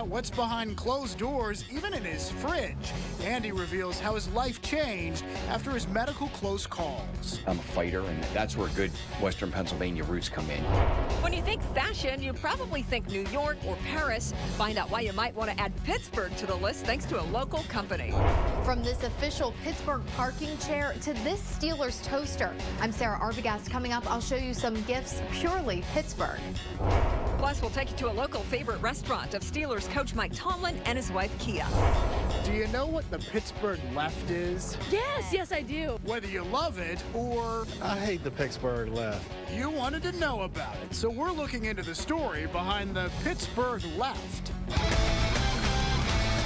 What's behind closed doors, even in his fridge. Andy reveals how his life changed after his medical close calls. I'm a fighter, and that's where good Western Pennsylvania roots come in. When you think fashion, you probably think New York or Paris. Find out why you might want to add Pittsburgh to the list thanks to a local company. From this official Pittsburgh parking chair to this Steelers toaster. I'm Sarah Arbogast. Coming up, I'll show you some gifts purely Pittsburgh. Plus, we'll take you to a local favorite restaurant of Steelers coach Mike Tomlin and his wife, Kia. Do you know what the Pittsburgh left is? Yes, I do. Whether you love it or I hate the Pittsburgh left. you wanted to know about it. So we're looking into the story behind the Pittsburgh left.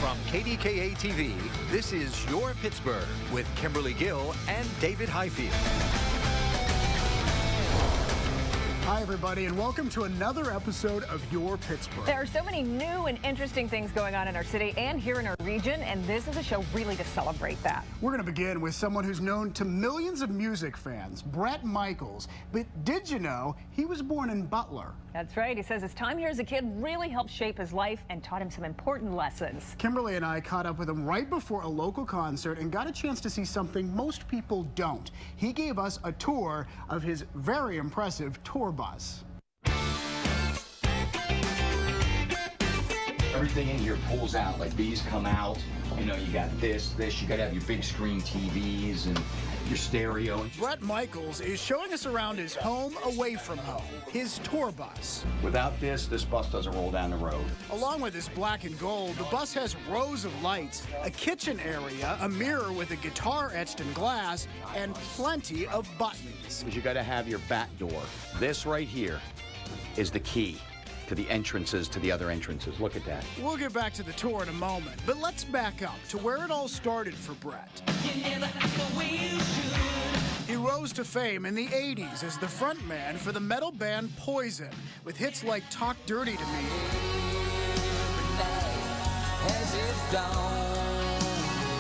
From KDKA TV, this is Your Pittsburgh with Kimberly Gill and David Highfield. Hi, everybody, and welcome to another episode of Your Pittsburgh. There are so many new and interesting things going on in our city and here in our region, and this is a show really to celebrate that. We're going to begin with someone who's known to millions of music fans, Bret Michaels. But did you know he was born in Butler? That's right. He says his time here as a kid really helped shape his life and taught him some important lessons. Kimberly and I caught up with him right before a local concert and got a chance to see something most people don't. He gave us a tour of his very impressive tour bus. Everything in here pulls out, like these come out. You know, you got this, you got to have your big screen TVs and your stereo. Bret Michaels is showing us around his home away from home, his tour bus. Without this bus doesn't roll down the road. Along with his black and gold, the bus has rows of lights, a kitchen area, a mirror with a guitar etched in glass, and plenty of buttons. Because you got to have your back door. This right here is the key to the entrances to the other entrances. Look at that. We'll get back to the tour in a moment, but let's back up to where it all started for Bret. He rose to fame in the 80s as the frontman for the metal band Poison, with hits like Talk Dirty to Me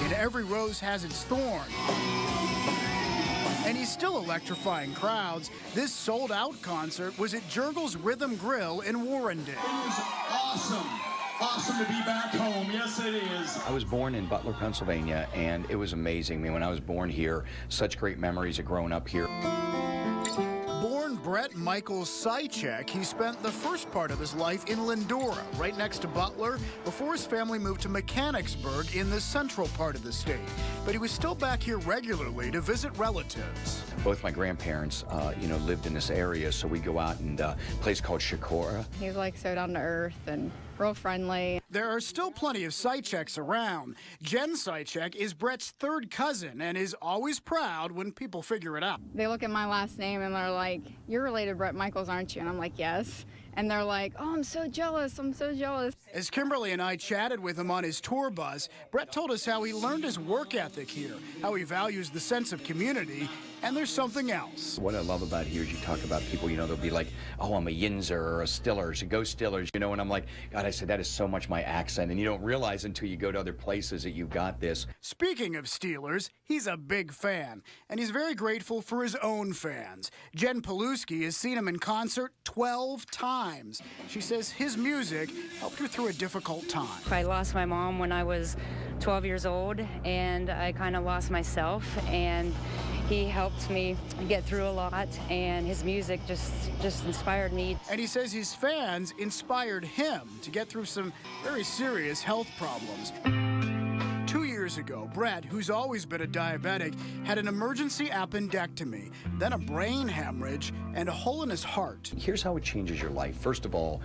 and Every Rose Has Its Thorn. And he's still electrifying crowds. This sold-out concert was at Jurgil's Rhythm Grill in Warrendale. It is awesome. Awesome to be back home. Yes, it is. I was born in Butler, Pennsylvania, and it was amazing. I mean, when I was born here, such great memories of growing up here. Born Bret Michaels Sychek, he spent the first part of his life in Lindora, right next to Butler, before his family moved to Mechanicsburg in the central part of the state. But he was still back here regularly to visit relatives. Both my grandparents, lived in this area, so we'd go out and a place called Shakora. He's like so down to earth and real friendly. There are still plenty of Sycheks around. Jen Sychek is Bret's third cousin and is always proud when people figure it out. They look at my last name and they're like, "You're related to Bret Michaels, aren't you?" And I'm like, "Yes." And they're like, "Oh, I'm so jealous. I'm so jealous." As Kimberly and I chatted with him on his tour bus, Bret told us how he learned his work ethic here, how he values the sense of community, and there's something else. What I love about here is you talk about people, they'll be like, "Oh, I'm a Yinzer or a Stillers, go Stillers," and I'm like, God, I said, that is so much my accent, and you don't realize until you go to other places that you've got this. Speaking of Steelers, he's a big fan, and he's very grateful for his own fans. Jen Paluski has seen him in concert 12 times. She says his music helped her through a difficult time. I lost my mom when I was 12 years old, and I kind of lost myself, and he helped me get through a lot, and his music just inspired me. And he says his fans inspired him to get through some very serious health problems. 2 years ago, Bret, who's always been a diabetic, had an emergency appendectomy, then a brain hemorrhage, and a hole in his heart. Here's how it changes your life. First of all,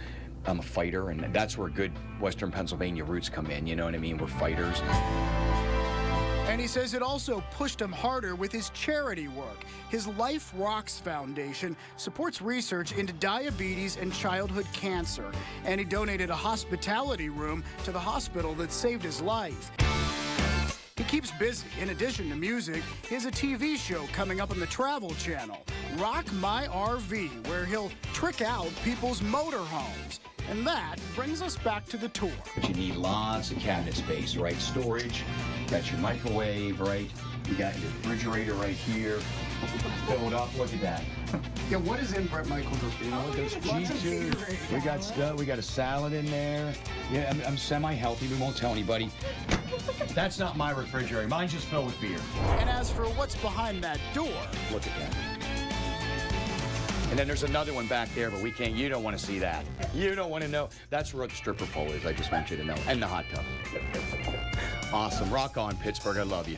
I'm a fighter, and that's where good Western Pennsylvania roots come in, you know what I mean? We're fighters. And he says it also pushed him harder with his charity work. His Life Rocks Foundation supports research into diabetes and childhood cancer. And he donated a hospitality room to the hospital that saved his life. He keeps busy. In addition to music, he has a TV show coming up on the Travel Channel, Rock My RV, where he'll trick out people's motorhomes. And that brings us back to the tour. But you need lots of cabinet space, right? Storage, you got your microwave, right? You got your refrigerator right here. Fill it up. Look at that. Yeah, what is in Bret Michaels? You know what? There's cheese. We got stuff. We got a salad in there. Yeah, I'm semi-healthy. We won't tell anybody. That's not my refrigerator. Mine's just filled with beer. And as for what's behind that door, Look at that. And then there's another one back there, but we can't. You don't want to see that. You don't want to know. That's where the stripper pole is. I just want you to know. And the hot tub. Awesome. Rock on, Pittsburgh. I love you.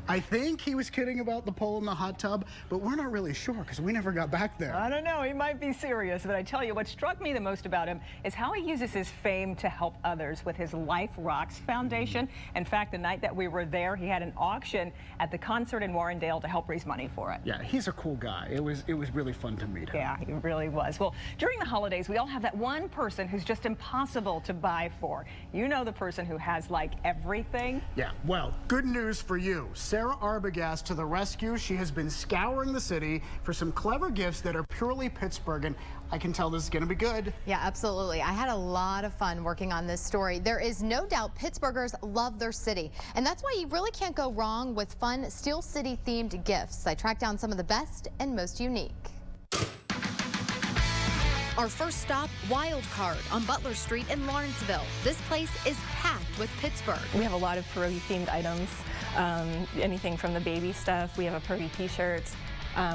I think he was kidding about the pole in the hot tub, but we're not really sure because we never got back there. I don't know, he might be serious, but I tell you what struck me the most about him is how he uses his fame to help others with his Life Rocks Foundation. In fact, the night that we were there, he had an auction at the concert in Warrendale to help raise money for it. Yeah, he's a cool guy. It was really fun to meet him. Yeah, he really was. Well, during the holidays, we all have that one person who's just impossible to buy for. You know, the person who has like everything. Yeah, well, good news for you. Sarah Arbogast to the rescue. She has been scouring the city for some clever gifts that are purely Pittsburgh, and I can tell this is going to be good. Yeah, absolutely. I had a lot of fun working on this story. There is no doubt Pittsburghers love their city, and that's why you really can't go wrong with fun Steel City themed gifts. I tracked down some of the best and most unique. Our first stop, Wild Card on Butler Street in Lawrenceville. This place is packed with Pittsburgh. We have a lot of pierogi-themed items, anything from the baby stuff. We have a pierogi t-shirts.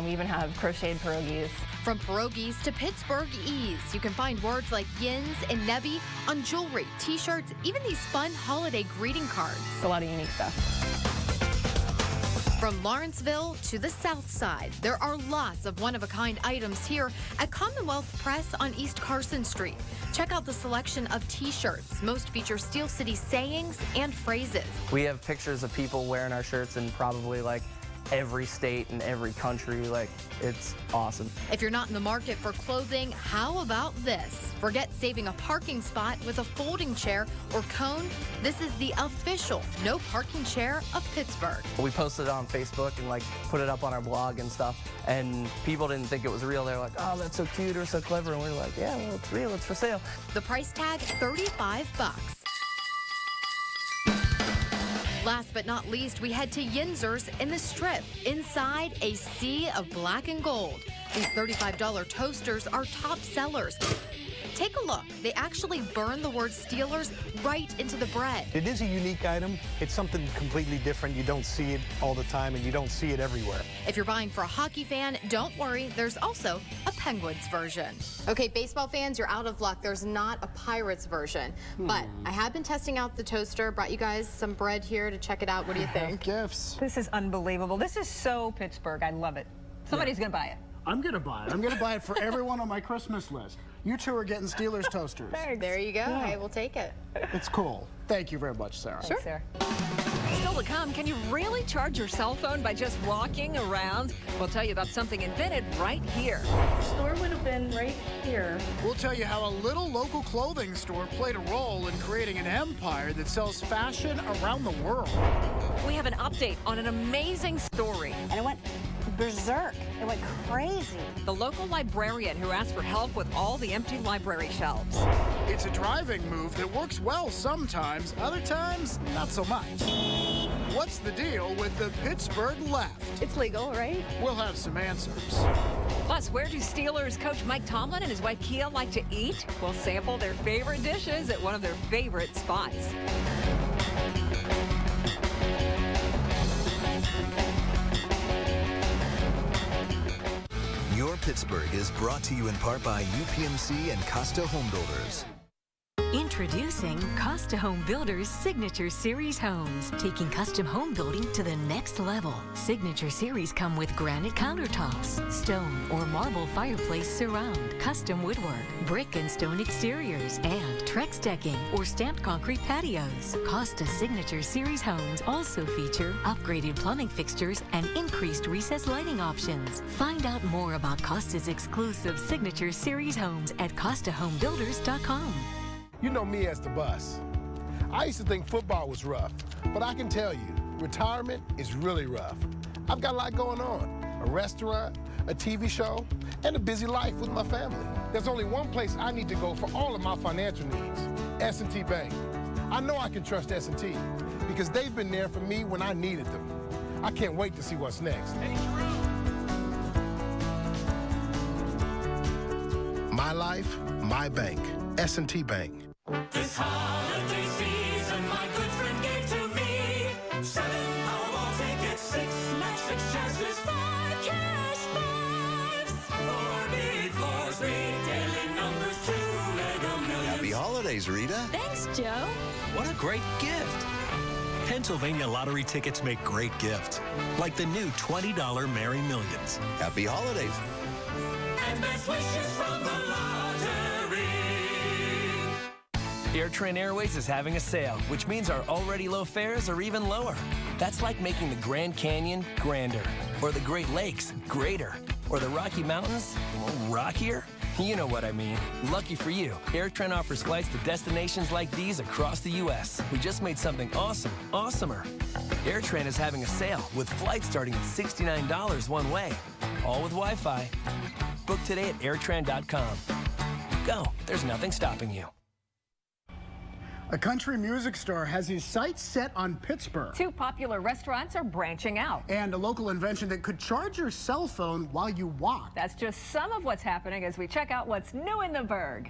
We even have crocheted pierogies. From pierogies to Pittsburgh-ese, you can find words like yins and nebby on jewelry, t-shirts, even these fun holiday greeting cards. It's a lot of unique stuff. From Lawrenceville to the South Side, there are lots of one-of-a-kind items here at Commonwealth Press on East Carson Street. Check out the selection of t-shirts. Most feature Steel City sayings and phrases. We have pictures of people wearing our shirts in probably like every state and every country. Like, it's awesome. If you're not in the market for clothing, how about this? Forget saving a parking spot with a folding chair or cone. This is the official no parking chair of Pittsburgh. We posted it on Facebook and like put it up on our blog and stuff, and people didn't think it was real. They're like, oh, that's so cute or so clever, and we're like, yeah, well, it's real, it's for sale. The price tag, $35. Last but not least, we head to Yinzer's in the Strip. Inside, a sea of black and gold. These $35 toasters are top sellers. Take a look. They actually burn the word Steelers right into the bread. It is a unique item. It's something completely different. You don't see it all the time, and you don't see it everywhere. If you're buying for a hockey fan, don't worry. There's also a Penguins version. Okay, baseball fans, you're out of luck. There's not a Pirates version. But I have been testing out the toaster. Brought you guys some bread here to check it out. What do you think? Gifts. This is unbelievable. This is so Pittsburgh. I love it. Somebody's going to buy it. I'm going to buy it. I'm going to buy it for everyone on my Christmas list. You two are getting Steelers toasters. There you go. Yeah. Hey, we'll take it. It's cool. Thank you very much, Sarah. Sure. Sarah. Still to come, can you really charge your cell phone by just walking around? We'll tell you about something invented right here. The store would have been right here. We'll tell you how a little local clothing store played a role in creating an empire that sells fashion around the world. We have an update on an amazing story. And it went berserk. It went crazy. The local librarian who asked for help with all the empty library shelves. It's a driving move that works well sometimes, other times not so much. What's the deal with the Pittsburgh left? It's legal, right? We'll have some answers. Plus, where do Steelers coach Mike Tomlin and his wife Kia like to eat? We'll sample their favorite dishes at one of their favorite spots. Your Pittsburgh is brought to you in part by UPMC and Costa Home Builders. Introducing Costa Home Builders Signature Series homes, taking custom home building to the next level. Signature Series come with granite countertops, stone or marble fireplace surround, custom woodwork, brick and stone exteriors, and Trex decking or stamped concrete patios. Costa Signature Series homes also feature upgraded plumbing fixtures and increased recessed lighting options. Find out more about Costa's exclusive Signature Series homes at CostaHomeBuilders.com. You know me as the boss. I used to think football was rough, but I can tell you, retirement is really rough. I've got a lot going on. A restaurant, a TV show, and a busy life with my family. There's only one place I need to go for all of my financial needs, S&T Bank. I know I can trust S&T because they've been there for me when I needed them. I can't wait to see what's next. life, my bank. S&T Bank. This holiday season, my good friend gave to me 7 Powerball tickets, 6 matchstick chances, 5 cash fives, 4 big floors, 3 daily numbers, 2 Mega Millions. Happy holidays, Rita. Thanks, Joe. What a great gift. Pennsylvania lottery tickets make great gifts, like the new $20 Merry Millions. Happy holidays. And best wishes from the lottery. AirTran Airways is having a sale, which means our already low fares are even lower. That's like making the Grand Canyon grander, or the Great Lakes greater, or the Rocky Mountains rockier. You know what I mean. Lucky for you, AirTran offers flights to destinations like these across the U.S. We just made something awesome, awesomer. AirTran is having a sale with flights starting at $69 one way, all with Wi-Fi. Book today at airtran.com. Go, there's nothing stopping you. A country music star has his sights set on Pittsburgh. 2 popular restaurants are branching out. And a local invention that could charge your cell phone while you walk. That's just some of what's happening as we check out what's new in the Burgh.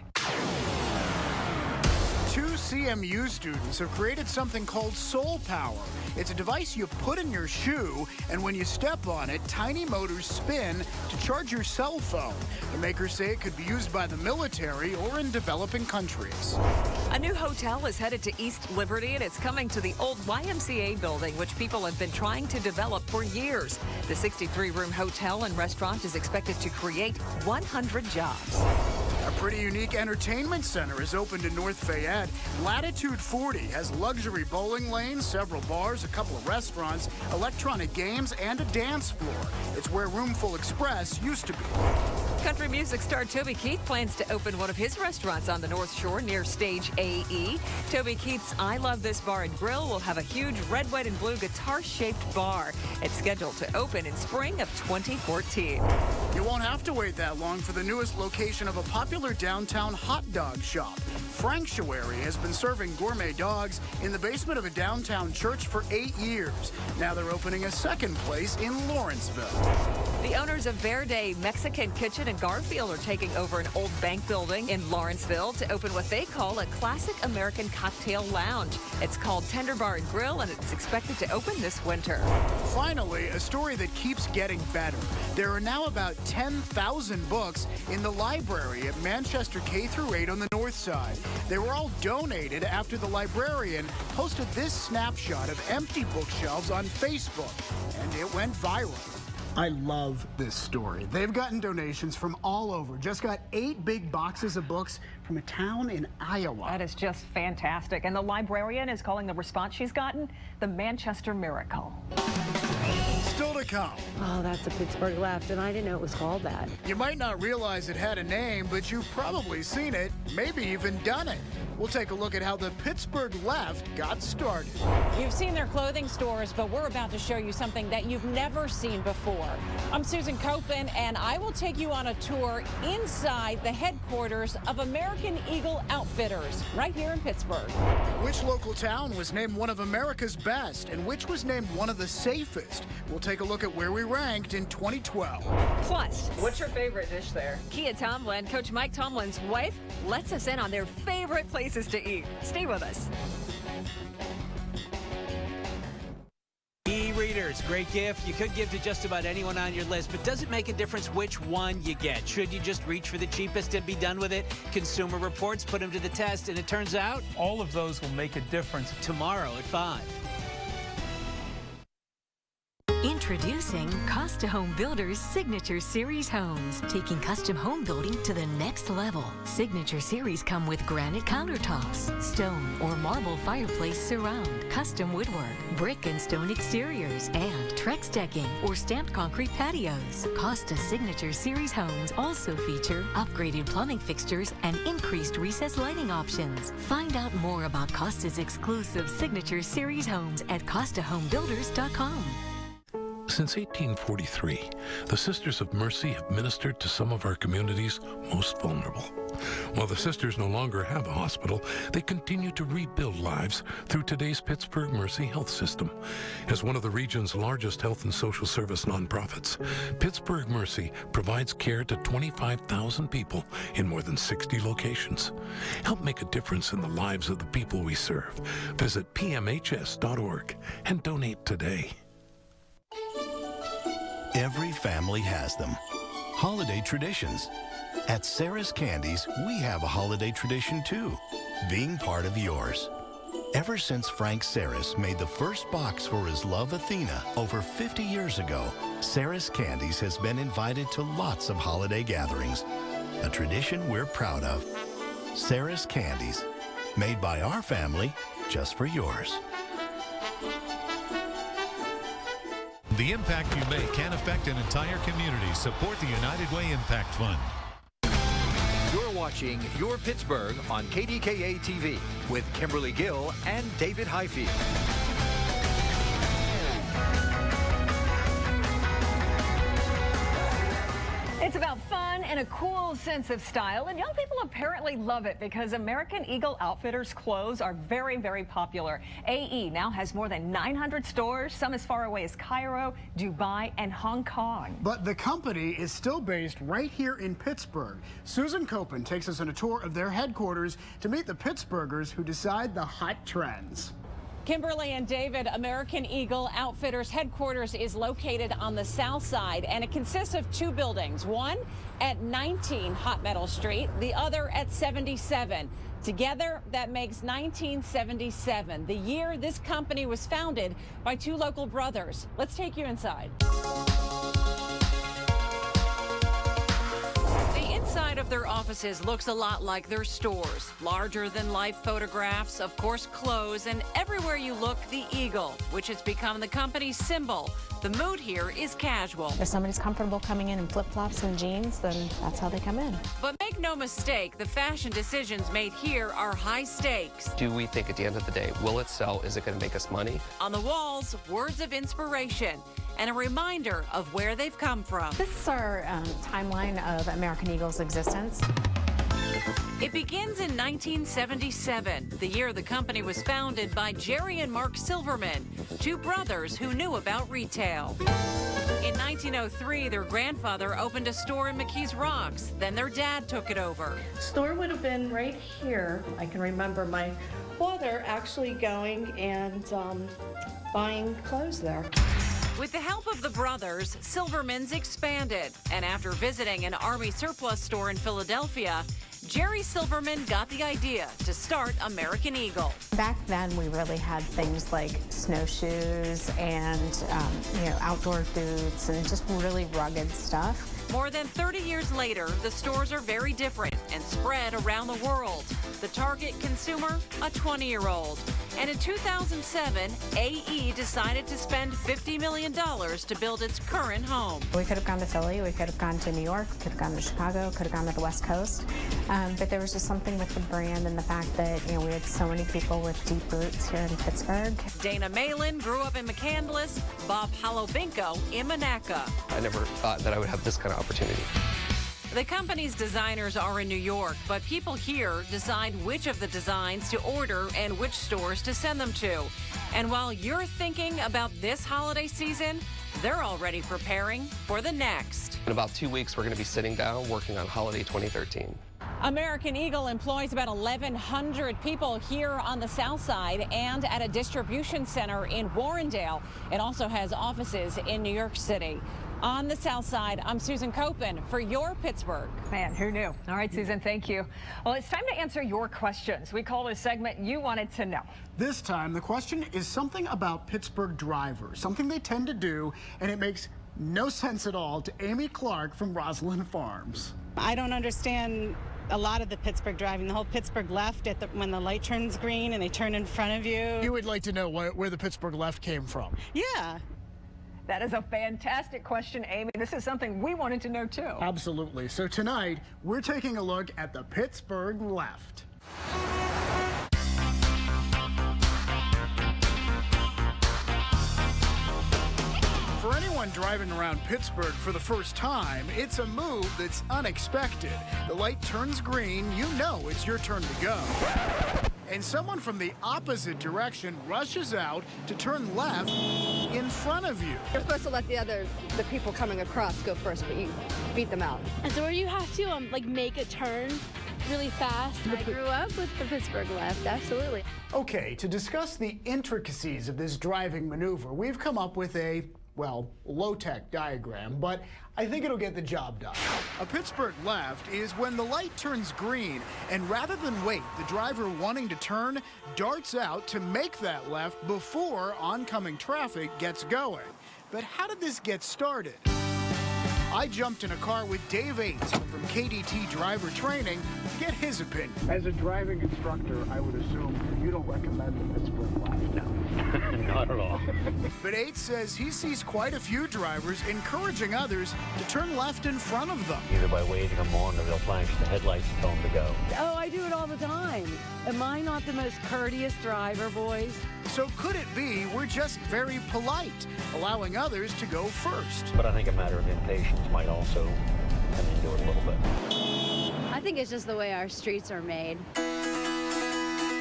2 CMU students have created something called Soul Power. It's a device you put in your shoe, and when you step on it, tiny motors spin to charge your cell phone. The makers say it could be used by the military or in developing countries. A new hotel is headed to East Liberty, and it's coming to the old YMCA building, which people have been trying to develop for years. The 63-room hotel and restaurant is expected to create 100 jobs. A pretty unique entertainment center is opened in North Fayette. Latitude 40 has luxury bowling lanes, several bars, a couple of restaurants, electronic games, and a dance floor. It's where Roomful Express used to be. Country music star Toby Keith plans to open one of his restaurants on the North Shore near Stage AE. Toby Keith's I Love This Bar and Grill will have a huge red, white, and blue guitar-shaped bar. It's scheduled to open in spring of 2014. You won't have to wait that long for the newest location of a popular downtown hot dog shop. Franctuary has been serving gourmet dogs in the basement of a downtown church for 8 years. Now they're opening a second place in Lawrenceville. The owners of Verde Mexican Kitchen in Garfield are taking over an old bank building in Lawrenceville to open what they call a classic American cocktail lounge. It's called Tender Bar and Grill, and it's expected to open this winter. Finally, a story that keeps getting better. There are now about 10,000 books in the library at Manchester K-8 on the north side. They were all donated after the librarian posted this snapshot of empty bookshelves on Facebook, and it went viral. I love this story. They've gotten donations from all over. Just got 8 big boxes of books from a town in Iowa. That is just fantastic. And the librarian is calling the response she's gotten the Manchester Miracle. Still to come. Oh, that's a Pittsburgh left, and I didn't know it was called that. You might not realize it had a name, but you've probably seen it, maybe even done it. We'll take a look at how the Pittsburgh left got started. You've seen their clothing stores, but we're about to show you something that you've never seen before. I'm Susan Copen, and I will take you on a tour inside the headquarters of American Eagle Outfitters, right here in Pittsburgh. Which local town was named one of America's best, and which was named one of the safest? We'll take a look at where we ranked in 2012. Plus, what's your favorite dish there? Kia Tomlin, Coach Mike Tomlin's wife, lets us in on their favorite places to eat. Stay with us. E-readers, great gift. You could give to just about anyone on your list, but does it make a difference which one you get? Should you just reach for the cheapest and be done with it? Consumer Reports put them to the test, and it turns out all of those will make a difference. Tomorrow at 5. Introducing Costa Home Builders Signature Series homes, taking custom home building to the next level. Signature Series come with granite countertops, stone or marble fireplace surround, custom woodwork, brick and stone exteriors, and Trex decking or stamped concrete patios. Costa Signature Series homes also feature upgraded plumbing fixtures and increased recessed lighting options. Find out more about Costa's exclusive Signature Series homes at CostaHomeBuilders.com. Since 1843, the Sisters of Mercy have ministered to some of our community's most vulnerable. While the sisters no longer have a hospital, they continue to rebuild lives through today's Pittsburgh Mercy Health System. As one of the region's largest health and social service nonprofits, Pittsburgh Mercy provides care to 25,000 people in more than 60 locations. Help make a difference in the lives of the people we serve. Visit pmhs.org and donate today. Every family has them. Holiday traditions. At Sarah's Candies, we have a holiday tradition too, being part of yours. Ever since Frank Sarris made the first box for his love Athena over 50 years ago, Sarris Candies has been invited to lots of holiday gatherings, a tradition we're proud of. Sarris Candies, made by our family, just for yours. The impact you make can affect an entire community. Support the United Way Impact Fund. You're watching Your Pittsburgh on KDKA TV with Kimberly Gill and David Highfield. It's about fun and a cool sense of style, and young people apparently love it because American Eagle Outfitters clothes are very, very popular. AE now has more than 900 stores, some as far away as Cairo, Dubai, and Hong Kong. But the company is still based right here in Pittsburgh. Susan Copen takes us on a tour of their headquarters to meet the Pittsburghers who decide the hot trends. Kimberly and David, American Eagle Outfitters headquarters is located on the south side, and it consists of two buildings, one at 19 Hot Metal Street, the other at 77. Together, that makes 1977, the year this company was founded by two local brothers. Let's take you inside. Inside of their offices looks a lot like their stores. Larger than life photographs, of course clothes, and everywhere you look, the eagle, which has become the company's symbol. The mood here is casual. If somebody's comfortable coming in flip-flops and jeans, then that's how they come in. But make no mistake, the fashion decisions made here are high stakes. Do we think at the end of the day, will it sell? Is it going to make us money? On the walls, words of inspiration and a reminder of where they've come from. This is our timeline of American Eagle's existence. It begins in 1977, the year the company was founded by Jerry and Mark Silverman, two brothers who knew about retail. In 1903, their grandfather opened a store in McKees Rocks. Then their dad took it over. The store would have been right here. I can remember my father actually going and buying clothes there. With the help of the brothers, Silverman's expanded. And after visiting an Army surplus store in Philadelphia, Jerry Silverman got the idea to start American Eagle. Back then, we really had things like snowshoes and outdoor boots and just really rugged stuff. More than 30 years later, the stores are very different and spread around the world. The target consumer, a 20-year-old. And in 2007, AE decided to spend $50 million to build its current home. We could have gone to Philly, we could have gone to New York, could have gone to Chicago, could have gone to the West Coast. But there was just something with the brand and the fact that we had so many people with deep roots here in Pittsburgh. Dana Malin grew up in McCandless, Bob Halobinko in Monaca. I never thought that I would have this kind of opportunity. The company's designers are in New York, but people here decide which of the designs to order and which stores to send them to. And while you're thinking about this holiday season, they're already preparing for the next. In about 2 weeks, we're going to be sitting down working on holiday 2013. American Eagle employs about 1,100 people here on the south side and at a distribution center in Warrendale. It also has offices in New York City. On the south side, I'm Susan Copen for Your Pittsburgh. Man, who knew? All right, Susan, thank you. Well, it's time to answer your questions. We call this segment You Wanted to Know. This time, the question is something about Pittsburgh drivers, something they tend to do, and it makes no sense at all to Amy Clark from Roslyn Farms. I don't understand a lot of the Pittsburgh driving, the whole Pittsburgh left when the light turns green and they turn in front of you. You would like to know where the Pittsburgh left came from. Yeah. That is a fantastic question, Amy. This is something we wanted to know, too. Absolutely. So tonight, we're taking a look at the Pittsburgh left. For anyone anyone driving around Pittsburgh for the first time, it's a move that's unexpected. The light turns green, you know it's your turn to go. And someone from the opposite direction rushes out to turn left in front of you. You're supposed to let the people coming across go first, but you beat them out. And so where you have to like make a turn really fast. I grew up with the Pittsburgh left, absolutely. Okay, to discuss the intricacies of this driving maneuver, we've come up with a, well, low-tech diagram, but I think it'll get the job done. A Pittsburgh left is when the light turns green, and rather than wait, the driver wanting to turn darts out to make that left before oncoming traffic gets going. But how did this get started? I jumped in a car with Dave Ates from KDT Driver Training to get his opinion. As a driving instructor, I would assume you don't recommend the Pittsburgh left. No, not at all. But Ates says he sees quite a few drivers encouraging others to turn left in front of them. Either by waving them on or they'll flash the headlights and tell them to go. Oh, I do it all the time. Am I not the most courteous driver, boys? So could it be we're just very polite, allowing others to go first? But I think a matter of impatience might also come into it a little bit. I think it's just the way our streets are made.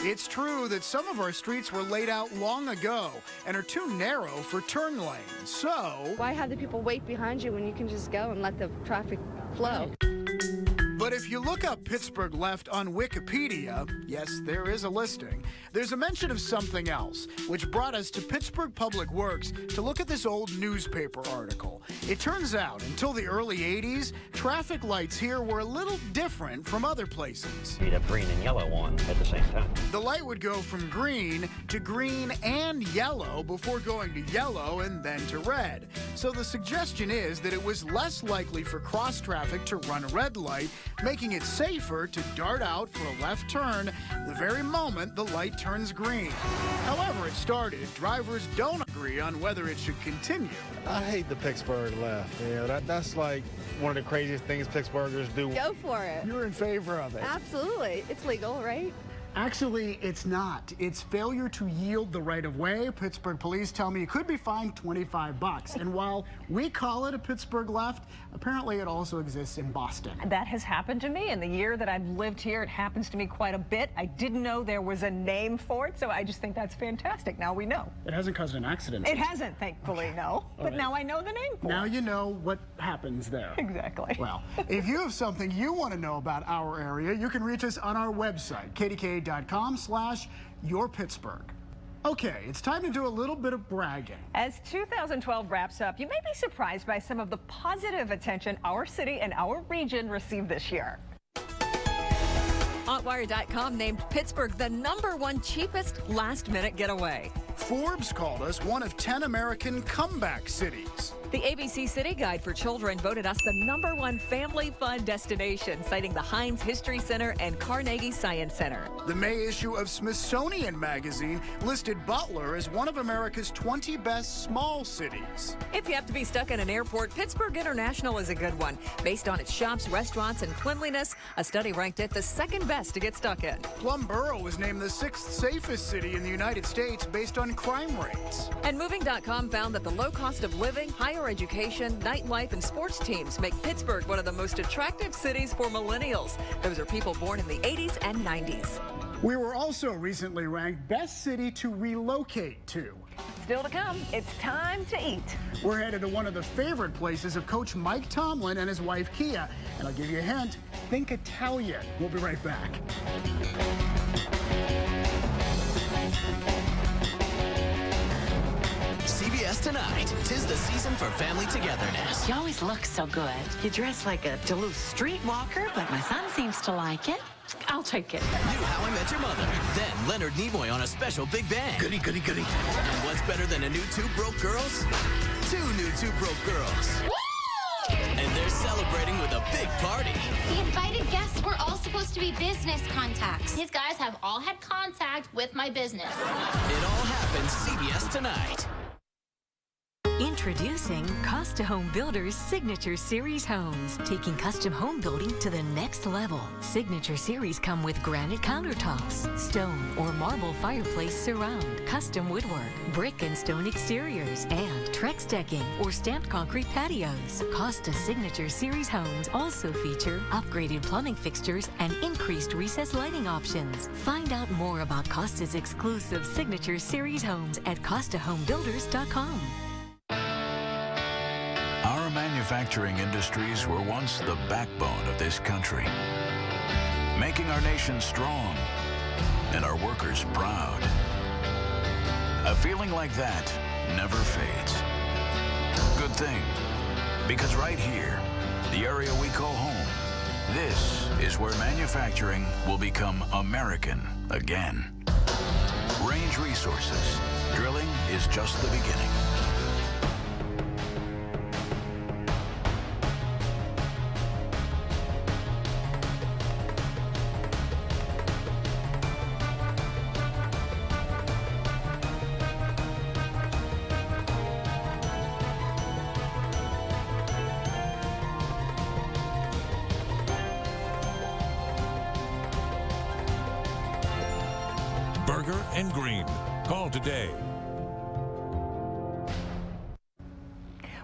It's true that some of our streets were laid out long ago and are too narrow for turn lanes, so... Why have the people wait behind you when you can just go and let the traffic flow? But if you look up Pittsburgh left on Wikipedia, yes, there is a listing, there's a mention of something else, which brought us to Pittsburgh Public Works to look at this old newspaper article. It turns out, until the early 80s, traffic lights here were a little different from other places. You'd have green and yellow on at the same time. The light would go from green to green and yellow before going to yellow and then to red. So the suggestion is that it was less likely for cross traffic to run a red light, making it safer to dart out for a left turn the very moment the light turns green. However it started, drivers don't agree on whether it should continue. I hate the Pittsburgh left. Yeah, that's like one of the craziest things Pittsburghers do. Go for it. You're in favor of it. Absolutely. It's legal, right? Actually, it's not. It's failure to yield the right-of-way. Pittsburgh police tell me it could be fined $25. And while we call it a Pittsburgh left, apparently it also exists in Boston. That has happened to me in the year that I've lived here. It happens to me quite a bit. I didn't know there was a name for it, so I just think that's fantastic. Now we know. It hasn't caused an accident. It hasn't, thankfully, no. But right. now I know the name for it. Now you know what happens there. Exactly. Well, if you have something you want to know about our area, you can reach us on our website, kdka.com/yourpittsburgh. Okay, it's time to do a little bit of bragging. As 2012 wraps up, you may be surprised by some of the positive attention our city and our region received this year. Hotwire.com named Pittsburgh the #1 cheapest last-minute getaway. Forbes called us one of 10 American comeback cities. The ABC City Guide for Children voted us the #1 family fun destination, citing the Heinz History Center and Carnegie Science Center. The May issue of Smithsonian Magazine listed Butler as one of America's 20 best small cities. If you have to be stuck in an airport, Pittsburgh International is a good one. Based on its shops, restaurants, and cleanliness, a study ranked it the second best to get stuck in. Plum Borough was named the 6th safest city in the United States based on crime rates. And Moving.com found that the low cost of living, higher education, nightlife, and sports teams make Pittsburgh one of the most attractive cities for millennials. Those are people born in the 80s and 90s. We were also recently ranked best city to relocate to. Still to come, it's time to eat. We're headed to one of the favorite places of Coach Mike Tomlin and his wife Kia. And I'll give you a hint, think Italian. We'll be right back. CBS Tonight. 'Tis the season for family togetherness. You always look so good. You dress like a Duluth streetwalker, but my son seems to like it. I'll take it. New How I Met Your Mother. Then Leonard Nimoy on a special Big Bang. Goody, goody, goody. And what's better than a new Two Broke Girls? Two new Two Broke Girls. And they're celebrating with a big party. The invited guests were all supposed to be business contacts. These guys have all had contact with my business. It all happens CBS Tonight. Introducing Costa Home Builders Signature Series homes, taking custom home building to the next level. Signature Series come with granite countertops, stone or marble fireplace surround, custom woodwork, brick and stone exteriors, and Trex decking or stamped concrete patios. Costa Signature Series homes also feature upgraded plumbing fixtures and increased recessed lighting options. Find out more about Costa's exclusive Signature Series homes at CostaHomeBuilders.com. Our manufacturing industries were once the backbone of this country, making our nation strong and our workers proud. A feeling like that never fades. Good thing, because right here, the area we call home, this is where manufacturing will become American again. Range Resources. Drilling is just the beginning. Burger and Green. Call today.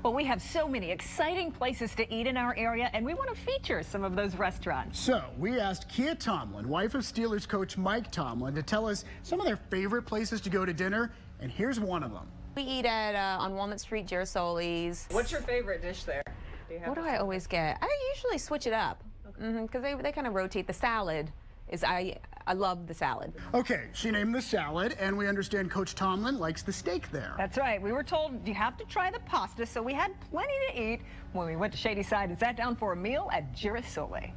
Well, we have so many exciting places to eat in our area, and we want to feature some of those restaurants. So we asked Kia Tomlin, wife of Steelers coach Mike Tomlin, to tell us some of their favorite places to go to dinner, and here's one of them. We eat at on Walnut Street, Jarsoli's. What's your favorite dish there? What do I always get? I usually switch it up because they kind of rotate. The salad is I love the salad. Okay, she named the salad, and we understand Coach Tomlin likes the steak there. That's right. We were told you have to try the pasta, so we had plenty to eat when we went to Shady Side and sat down for a meal at Jarsoli.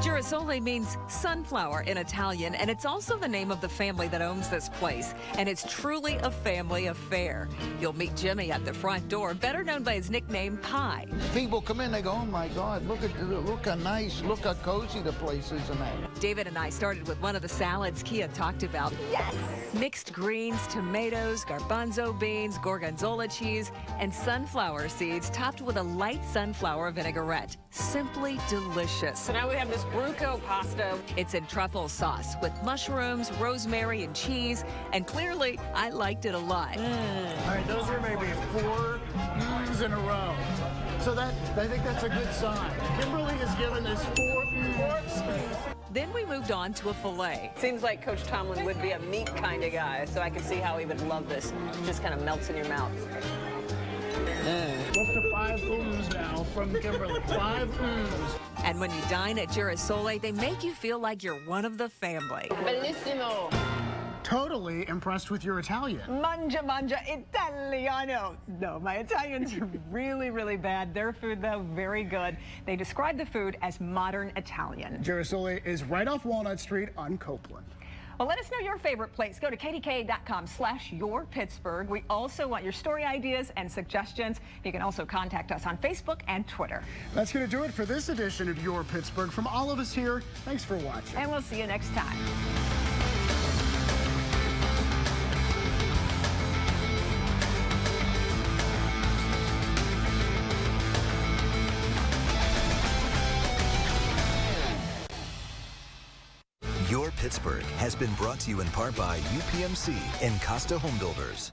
Jarsoli means sunflower in Italian, and it's also the name of the family that owns this place. And it's truly a family affair. You'll meet Jimmy at the front door, better known by his nickname, Pie. People come in, they go, oh my God, look how nice, look how cozy the place is and that. David and I started with one of the salads Kia talked about. Yes! Mixed greens, tomatoes, garbanzo beans, gorgonzola cheese, and sunflower seeds topped with a light sunflower vinaigrette. Simply delicious. So now we have this bruco pasta. It's in truffle sauce with mushrooms, rosemary, and cheese, and clearly, I liked it a lot. All right, those are maybe 4 in a row. So I think that's a good sign. Kimberly has given us 4 Then we moved on to a filet. Seems like Coach Tomlin would be a meat kind of guy, so I can see how he would love this. It just kind of melts in your mouth. Up to 5 now from Kimberly. 5 And when you dine at Jarsoli, they make you feel like you're one of the family. Bellissimo. Totally impressed with your Italian. Mangia Italiano. No, my Italian's really, really bad. Their food, though, very good. They describe the food as modern Italian. Jarsoli is right off Walnut Street on Copeland. Well, let us know your favorite place. Go to kdka.com/yourpittsburgh. We also want your story ideas and suggestions. You can also contact us on Facebook and Twitter. That's going to do it for this edition of Your Pittsburgh. From all of us here, thanks for watching. And we'll see you next time. Your Pittsburgh has been brought to you in part by UPMC and Costa Home Builders.